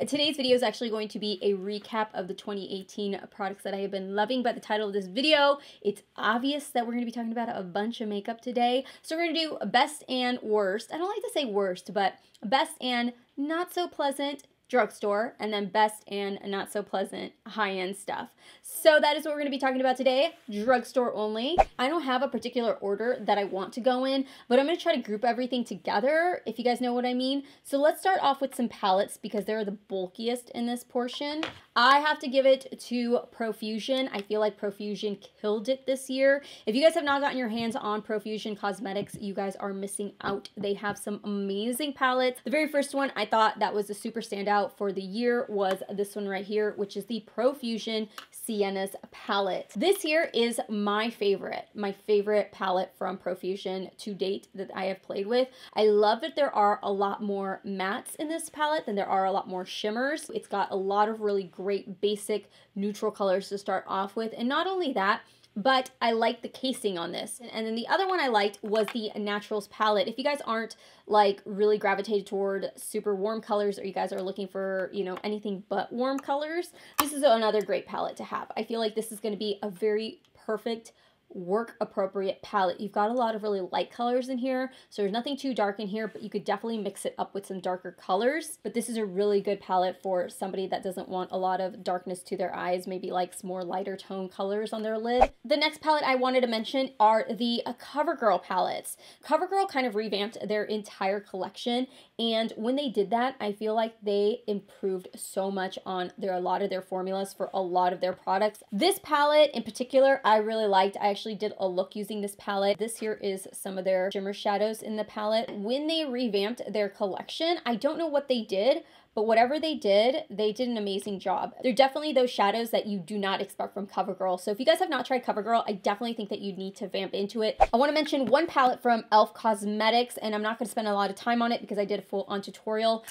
Today's video is actually going to be a recap of the 2018 products that I have been loving. By the title of this video, it's obvious that we're going to be talking about a bunch of makeup today. So we're going to do best and worst. I don't like to say worst, but best and not so pleasant drugstore, and then best and not so pleasant high-end stuff. So that is what we're going to be talking about today, drugstore only. I don't have a particular order that I want to go in, but I'm going to try to group everything together, if you guys know what I mean. So let's start off with some palettes because they're the bulkiest in this portion. I have to give it to PROFUSION. I feel like PROFUSION killed it this year. If you guys have not gotten your hands on PROFUSION Cosmetics, you guys are missing out. They have some amazing palettes. The very first one I thought that was a super standout for the year was this one right here, which is the PROFUSION SIENNAS palette. This here is my favorite palette from PROFUSION to date that I have played with. I love that there are a lot more mattes in this palette than there are a lot more shimmers. It's got a lot of really great basic neutral colors to start off with, and not only that, but I like the casing on this. And then the other one I liked was the Naturals palette. If you guys aren't like really gravitated toward super warm colors, or you guys are looking for, you know, anything but warm colors, this is another great palette to have. I feel like this is going to be a very perfect work appropriate palette. You've got a lot of really light colors in here, so there's nothing too dark in here, but you could definitely mix it up with some darker colors. But this is a really good palette for somebody that doesn't want a lot of darkness to their eyes, maybe likes more lighter tone colors on their lid. The next palette I wanted to mention are the COVERGIRL palettes. COVERGIRL kind of revamped their entire collection, and when they did that, I feel like they improved so much on a lot of their formulas for a lot of their products. This palette in particular, I really liked. I actually did a look using this palette. This here is some of their shimmer shadows in the palette. When they revamped their collection, I don't know what they did, but whatever they did an amazing job. They're definitely those shadows that you do not expect from COVERGIRL. So if you guys have not tried COVERGIRL, I definitely think that you need to vamp into it. I want to mention one palette from e.l.f. Cosmetics, and I'm not going to spend a lot of time on it because I did a full-on tutorial.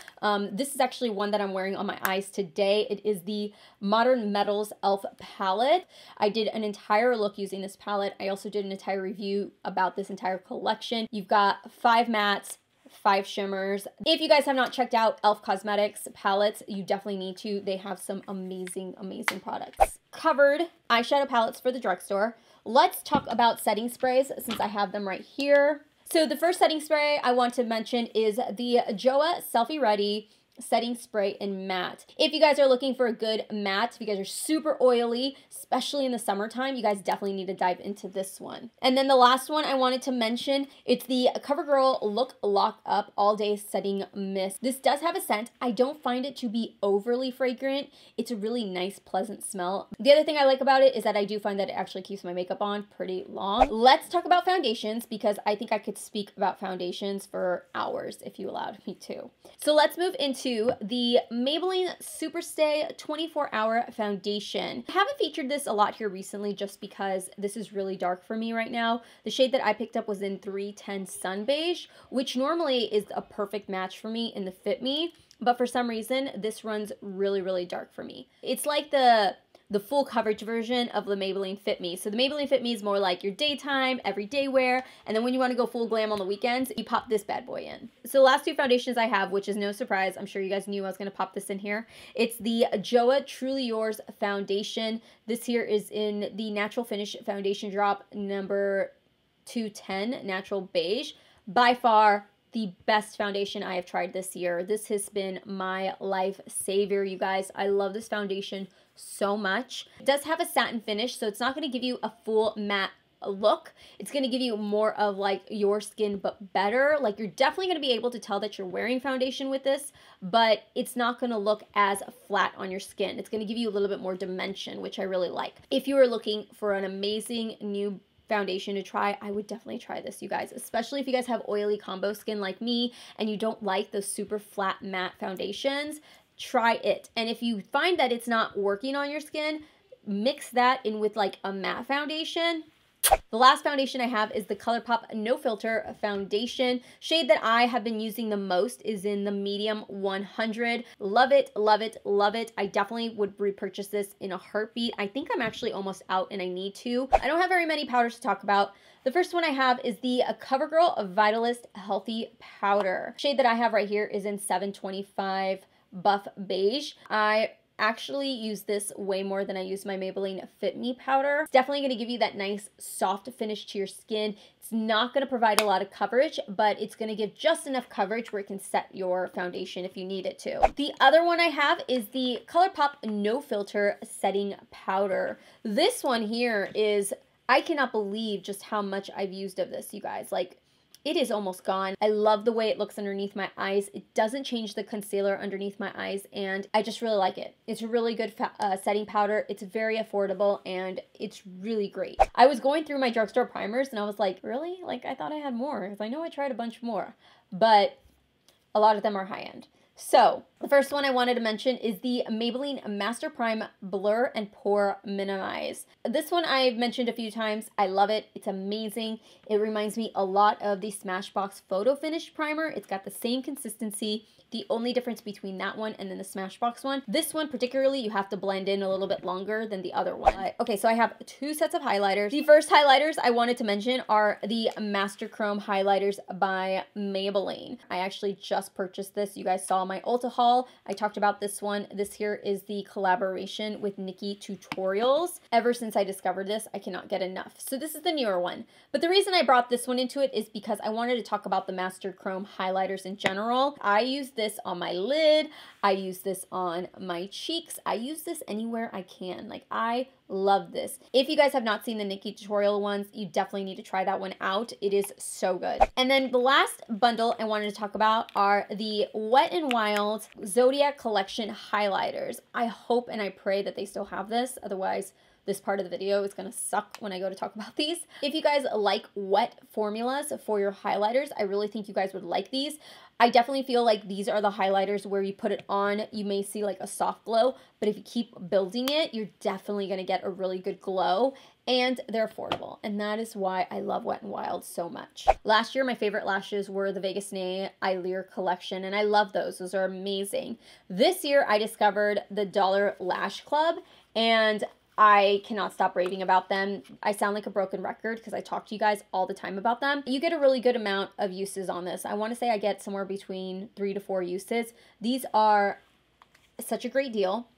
This is actually one that I'm wearing on my eyes today. It is the Modern Metals e.l.f. palette. I did an entire look using this palette. I also did an entire review about this entire collection. You've got 5 mattes, 5 shimmers. If you guys have not checked out e.l.f. Cosmetics palettes, you definitely need to. They have some amazing, amazing products. Covered eyeshadow palettes for the drugstore. Let's talk about setting sprays since I have them right here. So the first setting spray I want to mention is the JOAH Selfie Ready setting spray in matte. If you guys are looking for a good matte, if you guys are super oily, especially in the summertime, you guys definitely need to dive into this one. And then the last one I wanted to mention, it's the COVERGIRL Look Lock Up All Day Setting Mist. This does have a scent. I don't find it to be overly fragrant. It's a really nice, pleasant smell. The other thing I like about it is that I do find that it actually keeps my makeup on pretty long. Let's talk about foundations because I think I could speak about foundations for hours if you allowed me to. So let's move into the Maybelline Superstay 24-Hour Foundation. I haven't featured this a lot here recently just because this is really dark for me right now. The shade that I picked up was in 310 Sun Beige, which normally is a perfect match for me in the Fit Me, but for some reason, this runs really, really dark for me. It's like the full coverage version of the Maybelline Fit Me. So the Maybelline Fit Me is more like your daytime, everyday wear, and then when you want to go full glam on the weekends, you pop this bad boy in. So the last 2 foundations I have, which is no surprise, I'm sure you guys knew I was going to pop this in here. It's the JOAH Truly Yours Foundation. This here is in the Natural Finish Foundation Drop number 210, Natural Beige. By far, the best foundation I have tried this year. This has been my life savior, you guys. I love this foundation so much. It does have a satin finish, so it's not going to give you a full matte look. It's going to give you more of like your skin but better. Like you're definitely going to be able to tell that you're wearing foundation with this, but it's not going to look as flat on your skin. It's going to give you a little bit more dimension, which I really like. If you are looking for an amazing new foundation to try, I would definitely try this, you guys, especially if you guys have oily combo skin like me and you don't like those super flat matte foundations. Try it. And if you find that it's not working on your skin, mix that in with like a matte foundation. The last foundation I have is the ColourPop No Filter Foundation. Shade that I have been using the most is in the medium 100. Love it, love it, love it. I definitely would repurchase this in a heartbeat. I think I'm actually almost out and I need to. I don't have very many powders to talk about. The first one I have is the CoverGirl Vitalist Healthy Powder. Shade that I have right here is in 725 Buff Beige. I actually use this way more than I use my Maybelline Fit Me powder. It's definitely going to give you that nice soft finish to your skin. It's not going to provide a lot of coverage, but it's going to give just enough coverage where it can set your foundation if you need it to. The other one I have is the ColourPop No Filter Setting Powder. This one here is, I cannot believe just how much I've used of this, you guys. Like, it is almost gone. I love the way it looks underneath my eyes. It doesn't change the concealer underneath my eyes, and I just really like it. It's a really good setting powder. It's very affordable, and it's really great. I was going through my drugstore primers, and I was like, really? Like, I thought I had more, because I know I tried a bunch more, but a lot of them are high-end. So, the first one I wanted to mention is the Maybelline Master Prime Blur and Pore Minimize. This one I've mentioned a few times. I love it. It's amazing. It reminds me a lot of the Smashbox Photo Finish Primer. It's got the same consistency. The only difference between that one and then the Smashbox one, this one particularly, you have to blend in a little bit longer than the other one. Okay, so I have two sets of highlighters. The first highlighters I wanted to mention are the Master Chrome highlighters by Maybelline. I actually just purchased this. You guys saw my Ulta haul. I talked about this one. This here is the collaboration with Nikki Tutorials. Ever since I discovered this, I cannot get enough. So this is the newer one. But the reason I brought this one into it is because I wanted to talk about the Master Chrome highlighters in general. I use this on my lid. I use this on my cheeks. I use this anywhere I can. Like, I love this. If you guys have not seen the Nikki Tutorial ones, you definitely need to try that one out. It is so good. And then the last bundle I wanted to talk about are the Wet n Wild Zodiac Collection highlighters. I hope and I pray that they still have this. Otherwise, this part of the video is going to suck when I go to talk about these. If you guys like wet formulas for your highlighters, I really think you guys would like these. I definitely feel like these are the highlighters where you put it on, you may see like a soft glow, but if you keep building it, you're definitely going to get a really good glow, and they're affordable. And that is why I love Wet n Wild so much. Last year, my favorite lashes were the Vegas Nay Eyeliner collection, and I love those. Those are amazing. This year, I discovered the Dollar Lash Club, and I cannot stop raving about them. I sound like a broken record because I talk to you guys all the time about them. You get a really good amount of uses on this. I want to say I get somewhere between 3 to 4 uses. These are such a great deal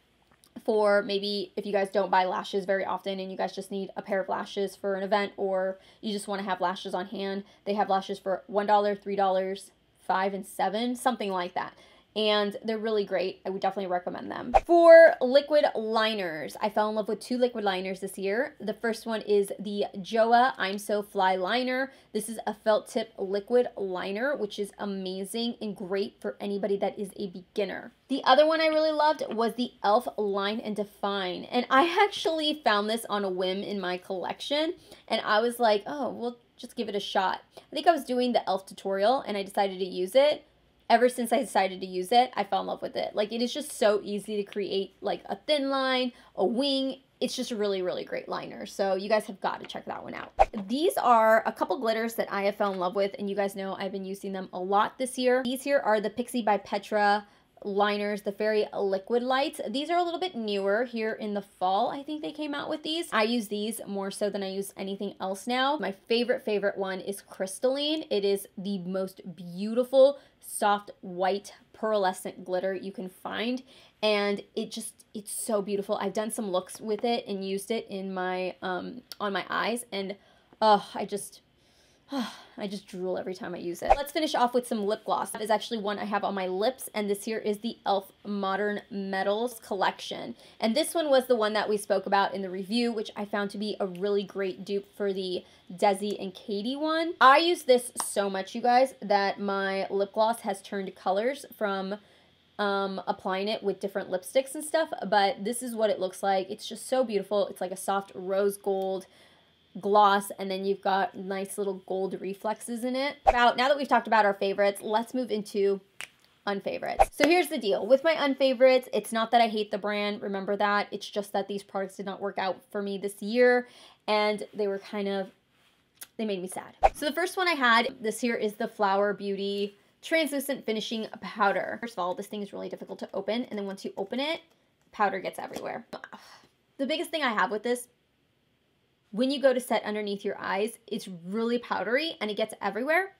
for maybe if you guys don't buy lashes very often and you guys just need a pair of lashes for an event, or you just want to have lashes on hand. They have lashes for $1, $3, $5, and $7, something like that. And they're really great. I would definitely recommend them. For liquid liners, I fell in love with 2 liquid liners this year. The first one is the JOAH I'm So Fly liner. This is a felt tip liquid liner, which is amazing and great for anybody that is a beginner. The other one I really loved was the e.l.f. Line and Define. And I actually found this on a whim in my collection. And I was like, oh, well, just give it a shot. I think I was doing the e.l.f. tutorial and I decided to use it. Ever since I decided to use it, I fell in love with it. Like, it is just so easy to create like a thin line, a wing. It's just a really, really great liner. So you guys have got to check that one out. These are a couple glitters that I have fell in love with, and you guys know I've been using them a lot this year. These here are the PIXI by PETRA liners, the Fairy Liquid Lights. These are a little bit newer here in the fall. I think they came out with these. I use these more so than I use anything else now. My favorite one is Crystalline. It is the most beautiful, soft, white, pearlescent glitter you can find. And it's so beautiful. I've done some looks with it and used it in my, on my eyes. And, I just drool every time I use it. Let's finish off with some lip gloss. That is actually one I have on my lips, and this here is the e.l.f. Modern Metals collection. And this one was the one that we spoke about in the review, which I found to be a really great dupe for the Desi and Katie one. I use this so much, you guys, that my lip gloss has turned colors from applying it with different lipsticks and stuff, but this is what it looks like. It's just so beautiful. It's like a soft rose gold gloss, and then you've got nice little gold reflexes in it. Now that we've talked about our favorites, let's move into unfavorites. So here's the deal. With my unfavorites, it's not that I hate the brand, remember that. It's just that these products did not work out for me this year, and they were they made me sad. So the first one I had this year is the Flower Beauty Translucent Finishing Powder. First of all, this thing is really difficult to open, and then once you open it, powder gets everywhere. The biggest thing I have with this, when you go to set underneath your eyes, it's really powdery and it gets everywhere.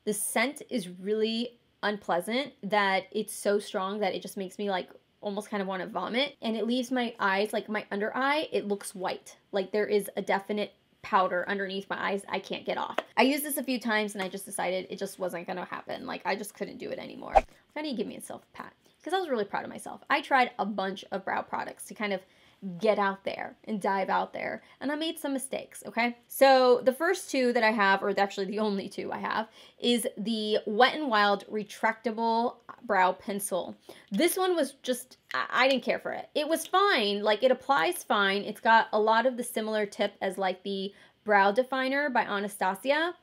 The scent is really unpleasant that it's so strong that it just makes me like almost kind of want to vomit. And it leaves my eyes, like my under eye, it looks white. Like there is a definite powder underneath my eyes I can't get off. I used this a few times and I just decided it just wasn't going to happen. Like I just couldn't do it anymore. I need to give me a self-pat because I was really proud of myself. I tried a bunch of brow products to kind of get out there and dive out there, and I made some mistakes, okay? So the first two that I have, or actually the only two I have, is the Wet n Wild retractable brow pencil. This one was just, I didn't care for it. It was fine, like it applies fine. It's got a lot of the similar tip as like the Brow Definer by Anastasia.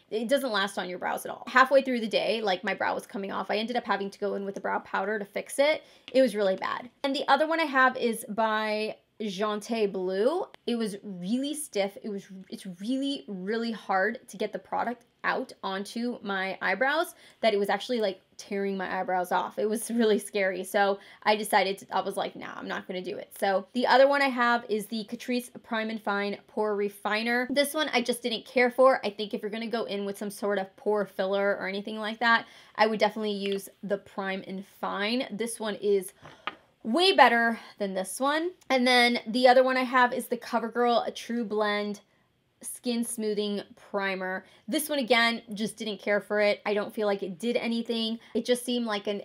It doesn't last on your brows at all. Halfway through the day, like my brow was coming off, I ended up having to go in with a brow powder to fix it. It was really bad. And the other one I have is by Jante Blue. It was really stiff. It's really, really hard to get the product out onto my eyebrows that it was actually like tearing my eyebrows off. It was really scary. So I decided I was like, nah, I'm not going to do it. So the other one I have is the Catrice Prime and Fine Pore Refiner. This one I just didn't care for. I think if you're going to go in with some sort of pore filler or anything like that, I would definitely use the Prime and Fine. This one is way better than this one. And then the other one I have is the CoverGirl True Blend Skin Smoothing Primer. This one, again, just didn't care for it. I don't feel like it did anything. It just seemed like an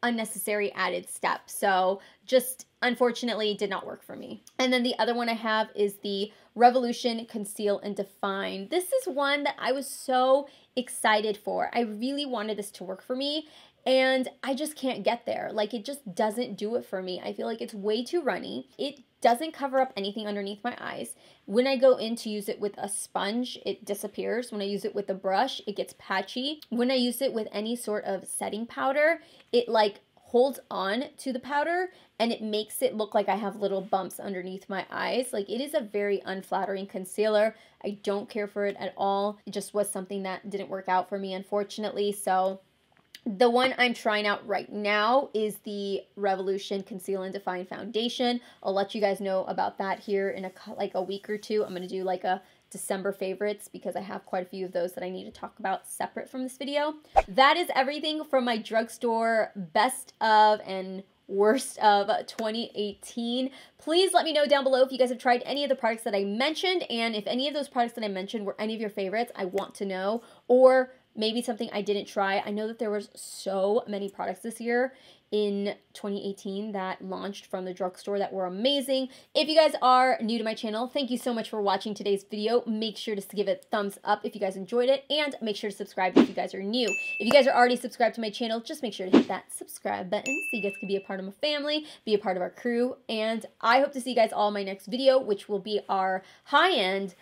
unnecessary added step. So just unfortunately did not work for me. And then the other one I have is the Revolution Conceal and Define. This is one that I was so excited for. I really wanted this to work for me, and I just can't get there. Like, it just doesn't do it for me. I feel like it's way too runny. It doesn't cover up anything underneath my eyes. When I go in to use it with a sponge, it disappears. When I use it with a brush, it gets patchy. When I use it with any sort of setting powder, it like holds on to the powder and it makes it look like I have little bumps underneath my eyes. Like, it is a very unflattering concealer. I don't care for it at all. It just was something that didn't work out for me, unfortunately. So the one I'm trying out right now is the Revolution Conceal and Define Foundation. I'll let you guys know about that here in a week or two. I'm going to do like a December favorites because I have quite a few of those that I need to talk about separate from this video. That is everything from my drugstore best of and worst of 2018. Please let me know down below if you guys have tried any of the products that I mentioned, and if any of those products that I mentioned were any of your favorites. I want to know, or maybe something I didn't try. I know that there was so many products this year in 2018 that launched from the drugstore that were amazing. If you guys are new to my channel, thank you so much for watching today's video. Make sure to give it a thumbs up if you guys enjoyed it, and make sure to subscribe if you guys are new. If you guys are already subscribed to my channel, just make sure to hit that subscribe button so you guys can be a part of my family, be a part of our crew, and I hope to see you guys all in my next video, which will be our high-end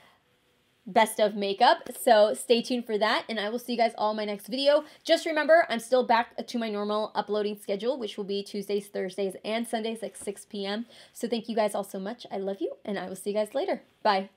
best of makeup. So stay tuned for that, and I will see you guys all in my next video. Just remember, I'm still back to my normal uploading schedule, which will be Tuesdays, Thursdays, and Sundays at 6 p.m. So thank you guys all so much. I love you, and I will see you guys later. Bye.